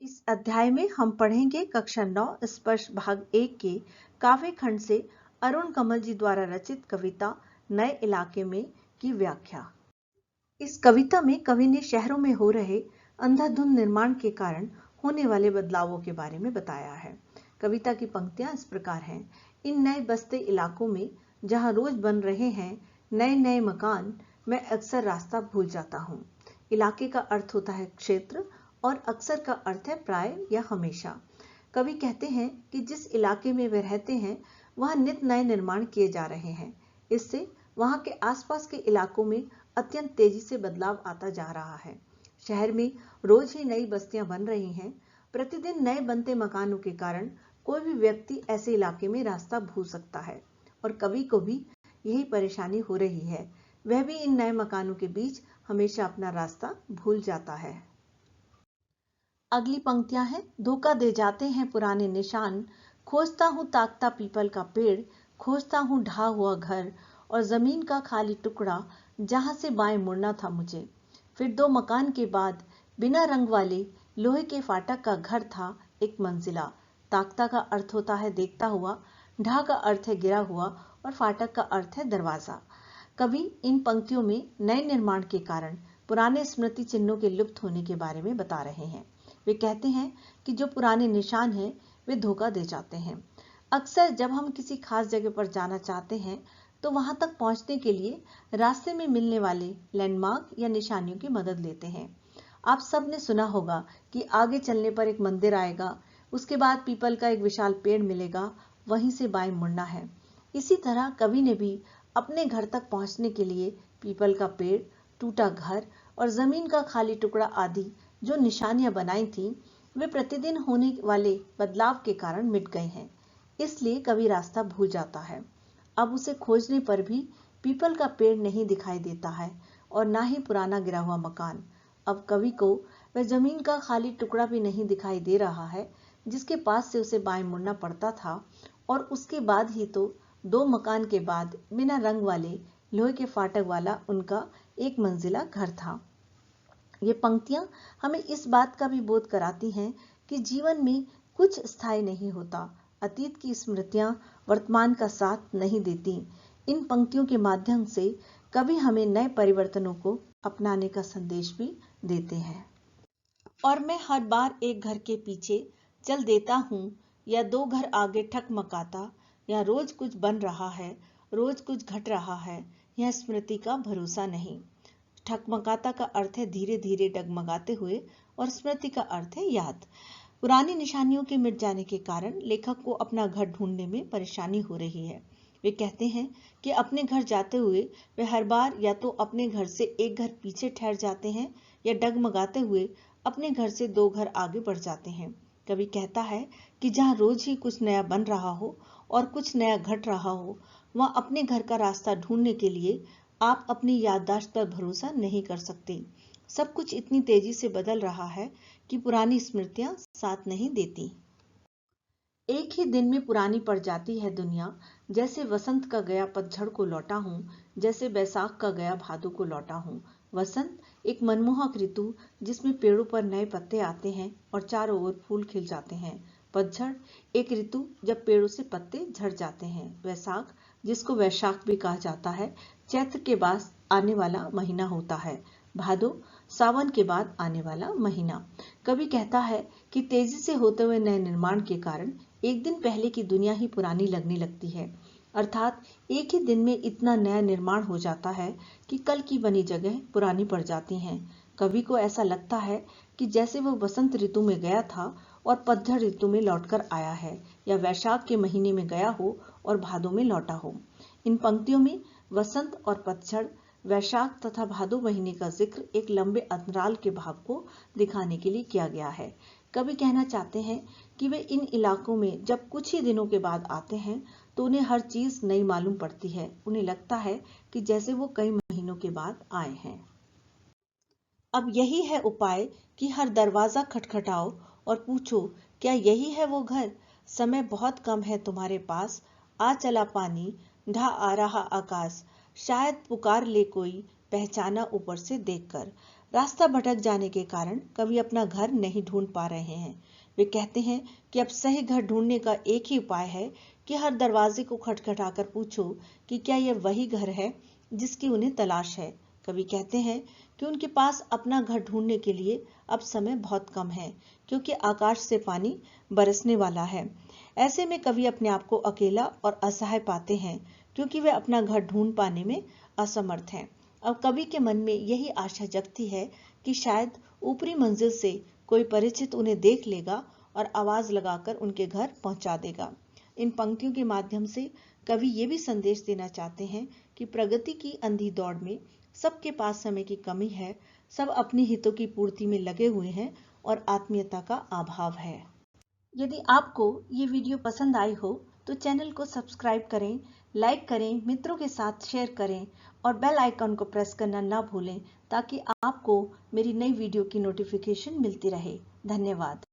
इस अध्याय में हम पढ़ेंगे कक्षा 9 स्पर्श भाग 1 के काव्य खंड से अरुण कमल जी द्वारा रचित कविता नए इलाके में की व्याख्या। इस कविता में कवि ने शहरों में हो रहे अंधाधुंध निर्माण के कारण होने वाले बदलावों के बारे में बताया है। कविता की पंक्तियां इस प्रकार हैं। इन नए बसते इलाकों में जहां रोज बन रहे हैं नए नए मकान, मैं अक्सर रास्ता भूल जाता हूँ। इलाके का अर्थ होता है क्षेत्र और अक्सर का अर्थ है प्राय या हमेशा। कवि कहते हैं कि जिस इलाके में वे रहते हैं वहां नित नए निर्माण किए जा रहे हैं। इससे वहां के आसपास के इलाकों में अत्यंत तेजी से बदलाव आता जा रहा है। शहर में रोज ही नई बस्तियां बन रही हैं। प्रतिदिन नए बनते मकानों के कारण कोई भी व्यक्ति ऐसे इलाके में रास्ता भूल सकता है और कवि को भी यही परेशानी हो रही है। वह भी इन नए मकानों के बीच हमेशा अपना रास्ता भूल जाता है। अगली पंक्तियां हैं। धोखा दे जाते हैं पुराने निशान, खोजता हूं ताकता पीपल का पेड़, खोजता हूं ढहा हुआ घर और जमीन का खाली टुकड़ा जहां से बाएं मुड़ना था मुझे। फिर 2 मकान के बाद बिना रंग वाले लोहे के फाटक का घर था एक मंजिला। ताकता का अर्थ होता है देखता हुआ, ढहा का अर्थ है गिरा हुआ और फाटक का अर्थ है दरवाजा। कवि इन पंक्तियों में नए निर्माण के कारण पुराने स्मृति चिन्हों के लुप्त होने के बारे में बता रहे हैं। वे कहते हैं कि जो पुराने निशान हैं वे धोखा दे जाते हैं। अक्सर जब हम किसी खास जगह पर जाना चाहते हैं तो वहां तक पहुंचने के लिए रास्ते में मिलने वाले लैंडमार्क या निशानियों की मदद लेते हैं। आप सब ने सुना होगा कि आगे चलने पर एक मंदिर आएगा, उसके बाद पीपल का एक विशाल पेड़ मिलेगा, वहीं से बाएं मुड़ना है। इसी तरह कवि ने भी अपने घर तक पहुंचने के लिए पीपल का पेड़, टूटा घर और जमीन का खाली टुकड़ा आदि जो निशानियां बनाई थीं, वे प्रतिदिन होने वाले बदलाव के कारण मिट गए हैं। इसलिए कवि रास्ता भूल जाता है। अब उसे खोजने पर भी पीपल का पेड़ नहीं दिखाई देता है और ना ही पुराना गिरा हुआ मकान। अब कवि को वह जमीन का खाली टुकड़ा भी नहीं दिखाई दे रहा है जिसके पास से उसे बाएं मुड़ना पड़ता था, और उसके बाद ही तो 2 मकान के बाद बिना रंग वाले लोहे के फाटक वाला उनका एक मंजिला घर था। ये पंक्तियां हमें इस बात का भी बोध कराती हैं कि जीवन में कुछ स्थायी नहीं होता। अतीत की स्मृतियां वर्तमान का साथ नहीं देती। इन पंक्तियों के माध्यम से कवि हमें नए परिवर्तनों को अपनाने का संदेश भी देते हैं। और मैं हर बार एक घर के पीछे चल देता हूँ या 2 घर आगे ठकमकाता, या रोज कुछ बन रहा है, रोज कुछ घट रहा है, यह स्मृति का भरोसा नहीं। ठकमकाता का अर्थ है धीरे धीरे डगमगाते हुए और स्मृति का अर्थ है याद। पुरानी निशानियों के मिट जाने के कारण लेखक को अपना घर ढूंढने में परेशानी हो रही है। वे कहते हैं कि अपने घर जाते हुए वे हर बार या तो अपने घर से एक घर पीछे ठहर जाते हैं या डगमगाते हुए अपने घर से 2 घर आगे बढ़ जाते हैं। कवि कहता है कि जहां रोज ही कुछ नया बन रहा हो और कुछ नया घट रहा हो, वहां अपने घर का रास्ता ढूंढने के लिए आप अपनी याददाश्त पर भरोसा नहीं कर सकते। सब कुछ इतनी तेजी से बदल रहा है कि पुरानी स्मृतियां साथ नहीं देती। एक ही दिन में पुरानी पड़ जाती है दुनिया, जैसे वसंत का गया पतझड़ को लौटा हूं, जैसे बैसाख का गया भादों को लौटा हूं। वसंत एक मनमोहक ऋतु जिसमें पेड़ों पर नए पत्ते आते हैं और चारों ओर फूल खिल जाते हैं। पतझड़ एक ऋतु जब पेड़ों से पत्ते झड़ जाते हैं। वैसाख, जिसको वैशाख भी कहा जाता है, चैत्र के बाद आने वाला महीना होता है। भादो सावन के बाद आने वाला महीना। कवि कहता है कि तेजी से होते हुए नए निर्माण के कारण एक दिन पहले की दुनिया ही पुरानी लगने लगती है। अर्थात एक ही दिन में इतना नया निर्माण हो जाता है कि कल की बनी जगह पुरानी पड़ जाती हैं। कवि को ऐसा लगता है कि जैसे वो वसंत ऋतु में गया था और पतझड़ ऋतु में लौटकर आया है, या वैशाख के महीने में गया हो और भादों में लौटा हो। इन पंक्तियों में वसंत और पतझड़, वैशाख तथा भादो महीने का जिक्र एक लंबे अंतराल के भाव को दिखाने के लिए किया गया है। कवि कहना चाहते हैं कि वे इन इलाकों में जब कुछ ही दिनों के बाद आते हैं तो उन्हें हर चीज नई मालूम पड़ती है। उन्हें लगता है कि जैसे वो कई महीनों के बाद आए हैं। अब यही है उपाय कि हर दरवाजा खटखटाओ और पूछो, क्या यही है वो घर? समय बहुत कम है तुम्हारे पास, आ चला पानी, ढा आ रहा आकाश, शायद पुकार ले कोई, पहचाना ऊपर से देखकर। रास्ता भटक जाने के कारण कवि अपना घर नहीं ढूंढ पा रहे हैं। वे कहते हैं कि अब सही घर ढूंढने का एक ही उपाय है कि हर दरवाजे को खटखटाकर पूछो कि क्या यह वही घर है जिसकी उन्हें तलाश है। कवि कहते हैं कि उनके पास अपना घर ढूंढने के लिए अब समय बहुत कम है, क्योंकि आकाश से पानी बरसने वाला है। ऐसे में कवि अपने आप को अकेला और असहाय पाते हैं, क्योंकि वे अपना घर ढूंढ पाने में असमर्थ हैं। अब कवि के मन में यही आशा जगती है कि शायद ऊपरी मंजिल से कोई परिचित उन्हें देख लेगा और आवाज लगाकर उनके घर पहुंचा देगा। इन पंक्तियों के माध्यम से कवि ये भी संदेश देना चाहते हैं कि प्रगति की अंधी दौड़ में सबके पास समय की कमी है, सब अपनी हितों की पूर्ति में लगे हुए हैं और आत्मीयता का अभाव है। यदि आपको ये वीडियो पसंद आई हो तो चैनल को सब्सक्राइब करें, लाइक करें, मित्रों के साथ शेयर करें और बेल आइकन को प्रेस करना ना भूलें, ताकि आपको मेरी नई वीडियो की नोटिफिकेशन मिलती रहे। धन्यवाद।